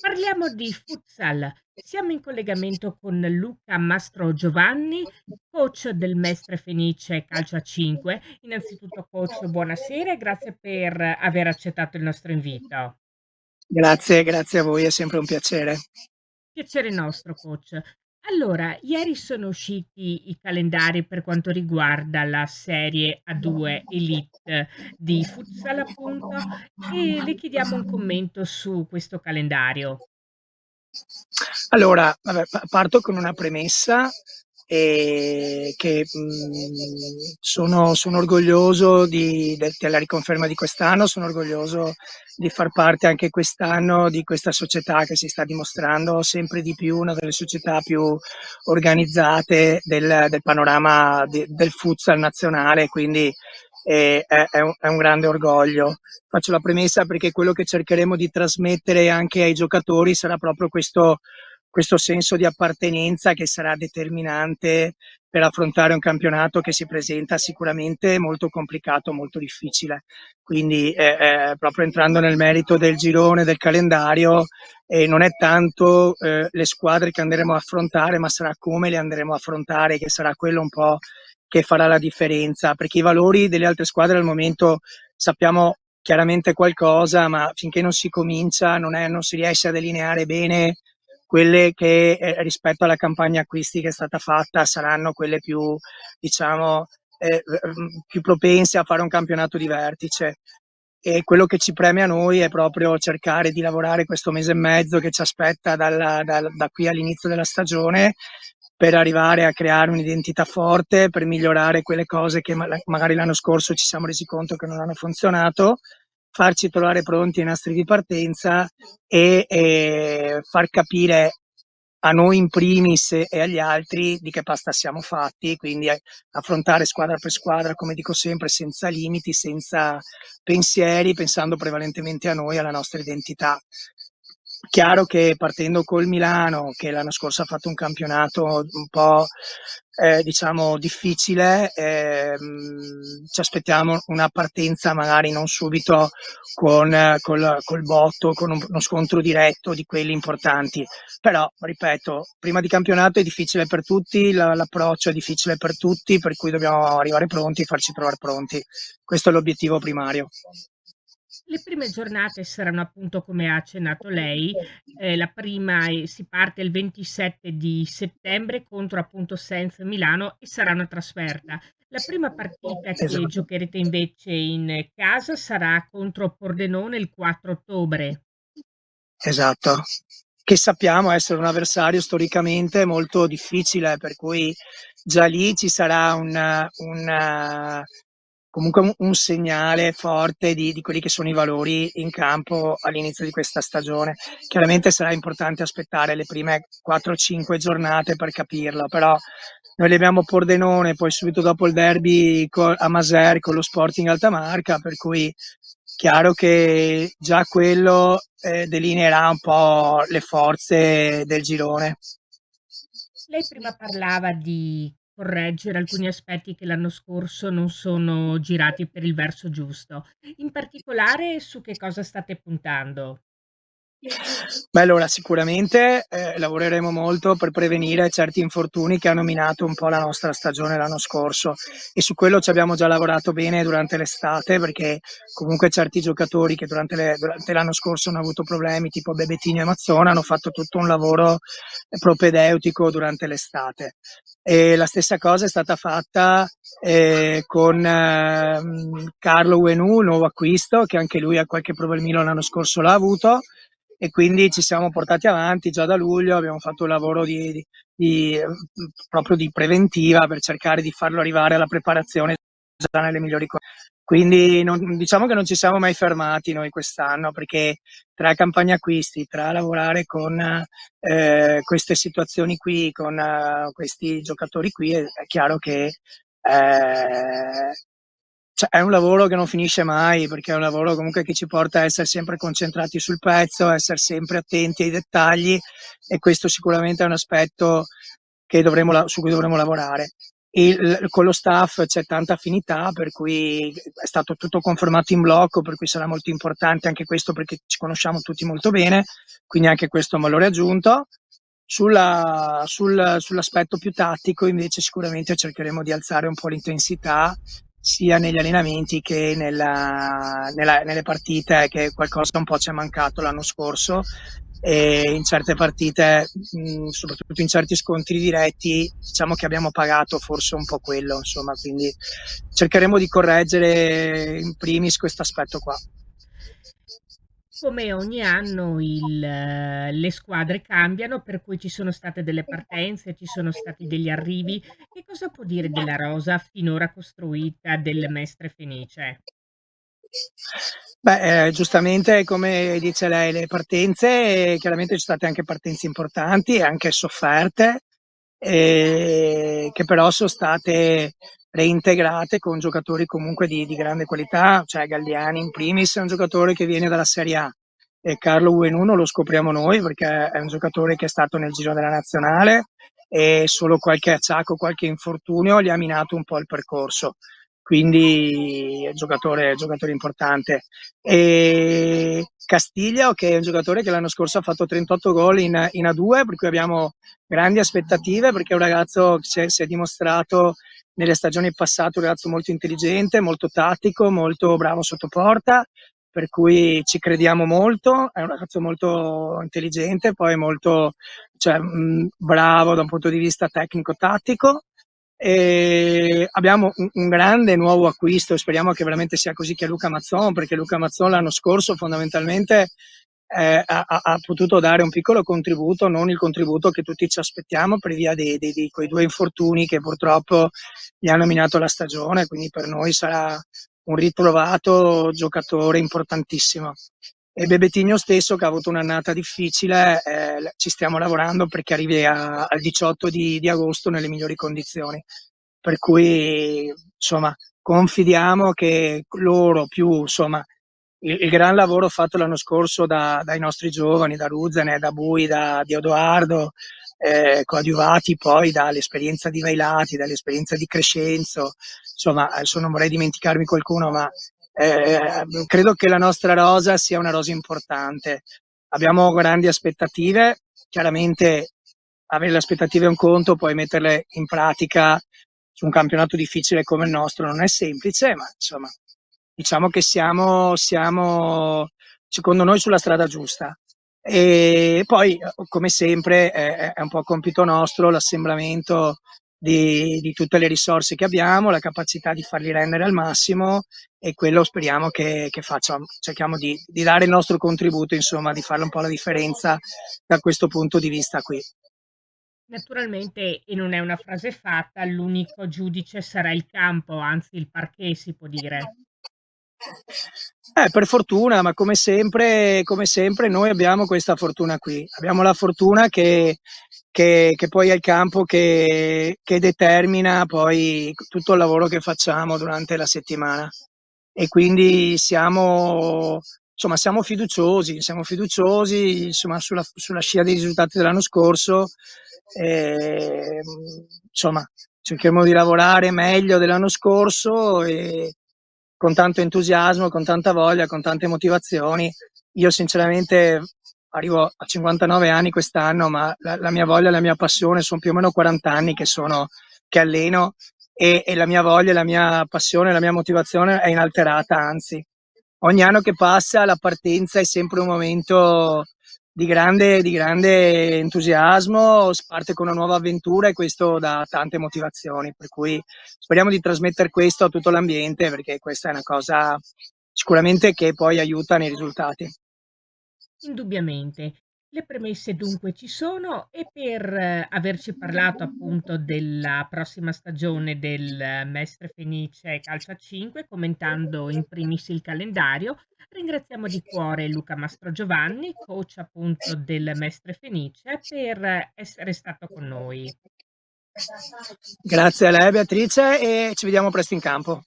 Parliamo di futsal. Siamo in collegamento con Luca Mastrogiovanni, coach del Mestre Fenice Calcio a 5. Innanzitutto, coach, buonasera e grazie per aver accettato il nostro invito. Grazie, grazie a voi, è sempre un piacere. Piacere nostro, coach. Allora, ieri sono usciti i calendari per quanto riguarda la Serie A2 Elite di futsal, appunto, e le chiediamo un commento su questo calendario. Allora, vabbè, parto con una premessa, che sono orgoglioso della riconferma di quest'anno, sono orgoglioso di far parte anche quest'anno di questa società che si sta dimostrando sempre di più una delle società più organizzate del panorama del futsal nazionale, quindi è un grande orgoglio. Faccio la premessa perché quello che cercheremo di trasmettere anche ai giocatori sarà proprio questo senso di appartenenza che sarà determinante per affrontare un campionato che si presenta sicuramente molto complicato, molto difficile. Quindi proprio entrando nel merito del girone, del calendario, non è tanto le squadre che andremo a affrontare, ma sarà come le andremo a affrontare, che sarà quello un po' che farà la differenza, perché i valori delle altre squadre al momento sappiamo chiaramente qualcosa, ma finché non si comincia non si riesce a delineare bene quelle che rispetto alla campagna acquisti che è stata fatta saranno quelle più, diciamo, più propense a fare un campionato di vertice. E quello che ci preme a noi è proprio cercare di lavorare questo mese e mezzo che ci aspetta da qui all'inizio della stagione per arrivare a creare un'identità forte, per migliorare quelle cose che magari l'anno scorso ci siamo resi conto che non hanno funzionato, farci trovare pronti ai nastri di partenza e far capire a noi in primis e agli altri di che pasta siamo fatti, quindi affrontare squadra per squadra, come dico sempre, senza limiti, senza pensieri, pensando prevalentemente a noi, alla nostra identità. Chiaro che partendo col Milano, che l'anno scorso ha fatto un campionato un po' diciamo difficile, ci aspettiamo una partenza magari non subito col botto, con uno scontro diretto di quelli importanti. Però, ripeto, prima di campionato è difficile per tutti, l'approccio è difficile per tutti, per cui dobbiamo arrivare pronti e farci trovare pronti. Questo è l'obiettivo primario. Le prime giornate saranno appunto come ha accennato lei, la prima si parte il 27 di settembre contro appunto Senf Milano e sarà una trasferta. La prima partita che Esatto. giocherete invece in casa sarà contro Pordenone il 4 ottobre. Esatto, che sappiamo essere un avversario storicamente molto difficile, per cui già lì ci sarà comunque un segnale forte di quelli che sono i valori in campo all'inizio di questa stagione. Chiaramente sarà importante aspettare le prime 4-5 giornate per capirlo, però noi abbiamo Pordenone, poi subito dopo il derby a Maser con lo Sporting Altamarca, per cui chiaro che già quello delineerà un po' le forze del girone. Lei prima parlava di correggere alcuni aspetti che l'anno scorso non sono girati per il verso giusto. In particolare su che cosa state puntando? Beh, allora sicuramente lavoreremo molto per prevenire certi infortuni che hanno minato un po' la nostra stagione l'anno scorso, e su quello ci abbiamo già lavorato bene durante l'estate, perché comunque certi giocatori che durante l'anno scorso hanno avuto problemi tipo Bebettini e Mazzona hanno fatto tutto un lavoro propedeutico durante l'estate. E la stessa cosa è stata fatta con Carlo Uenu, nuovo acquisto, che anche lui ha qualche problemino l'anno scorso l'ha avuto, e quindi ci siamo portati avanti già da luglio, abbiamo fatto un lavoro proprio di preventiva per cercare di farlo arrivare alla preparazione già nelle migliori condizioni. Quindi diciamo che non ci siamo mai fermati noi quest'anno, perché tra campagna acquisti, tra lavorare con queste situazioni qui, con questi giocatori qui, è chiaro che cioè, è un lavoro che non finisce mai, perché è un lavoro comunque che ci porta a essere sempre concentrati sul pezzo, a essere sempre attenti ai dettagli, e questo sicuramente è un aspetto su cui dovremo lavorare. con lo staff c'è tanta affinità, per cui è stato tutto confermato in blocco, per cui sarà molto importante anche questo perché ci conosciamo tutti molto bene, quindi anche questo è un valore aggiunto. Sull'aspetto più tattico invece sicuramente cercheremo di alzare un po' l'intensità sia negli allenamenti che nelle partite, che qualcosa un po' ci è mancato l'anno scorso, e in certe partite, soprattutto in certi scontri diretti, diciamo che abbiamo pagato forse un po' quello, insomma, quindi cercheremo di correggere in primis questo aspetto qua. Come ogni anno le squadre cambiano, per cui ci sono state delle partenze, ci sono stati degli arrivi. Che cosa può dire della rosa finora costruita del Mestre Fenice? Beh, giustamente come dice lei, le partenze, chiaramente ci sono state anche partenze importanti e anche sofferte, che però sono state reintegrate con giocatori comunque di grande qualità, cioè Galliani in primis è un giocatore che viene dalla Serie A, e Carlo Uenuno lo scopriamo noi perché è un giocatore che è stato nel giro della nazionale e solo qualche acciacco, qualche infortunio gli ha minato un po' il percorso, quindi è un giocatore importante. E Castiglia, che è un giocatore che l'anno scorso ha fatto 38 gol in A2, per cui abbiamo grandi aspettative, perché è un ragazzo che si è dimostrato nelle stagioni passate un ragazzo molto intelligente, molto tattico, molto bravo sotto porta, per cui ci crediamo molto. È un ragazzo molto intelligente, poi molto, cioè, bravo da un punto di vista tecnico-tattico. E abbiamo un grande nuovo acquisto, speriamo che veramente sia così, che è Luca Mazzon, perché Luca Mazzon l'anno scorso fondamentalmente ha potuto dare un piccolo contributo, non il contributo che tutti ci aspettiamo per via di quei due infortuni che purtroppo gli hanno minato la stagione, quindi per noi sarà un ritrovato giocatore importantissimo. E Bebetigno stesso, che ha avuto un'annata difficile, ci stiamo lavorando perché arrivi al 18 di agosto nelle migliori condizioni. Per cui, insomma, confidiamo che loro più, insomma, il gran lavoro fatto l'anno scorso dai nostri giovani, da Ruzene, da Bui, di Odoardo, coadiuvati poi dall'esperienza di Vailati, dall'esperienza di Crescenzo, insomma, adesso non vorrei dimenticarmi qualcuno, ma credo che la nostra rosa sia una rosa importante. Abbiamo grandi aspettative, chiaramente avere le aspettative è un conto, poi metterle in pratica su un campionato difficile come il nostro non è semplice, ma insomma, diciamo che siamo secondo noi sulla strada giusta. E poi, come sempre, è un po' compito nostro l'assemblamento di tutte le risorse che abbiamo, la capacità di farli rendere al massimo, e quello speriamo che faccia. Cerchiamo di dare il nostro contributo, insomma, di fare un po' la differenza da questo punto di vista qui. Naturalmente, e non è una frase fatta, l'unico giudice sarà il campo, anzi il parquet si può dire. Per fortuna, ma come sempre noi abbiamo questa fortuna qui. Abbiamo la fortuna che poi è il campo che determina poi tutto il lavoro che facciamo durante la settimana. E quindi siamo fiduciosi, insomma, sulla scia dei risultati dell'anno scorso. E, insomma, cercheremo di lavorare meglio dell'anno scorso e con tanto entusiasmo, con tanta voglia, con tante motivazioni. Io sinceramente arrivo a 59 anni quest'anno, ma la mia voglia e la mia passione sono più o meno 40 anni che alleno, e la mia voglia, la mia passione, la mia motivazione è inalterata, anzi. Ogni anno che passa la partenza è sempre un momento di grande entusiasmo, si parte con una nuova avventura e questo dà tante motivazioni, per cui speriamo di trasmettere questo a tutto l'ambiente, perché questa è una cosa sicuramente che poi aiuta nei risultati. Indubbiamente. Le premesse dunque ci sono, e per averci parlato appunto della prossima stagione del Mestre Fenice Calcio a 5, commentando in primis il calendario, ringraziamo di cuore Luca Mastrogiovanni, coach appunto del Mestre Fenice, per essere stato con noi. Grazie a lei Beatrice e ci vediamo presto in campo.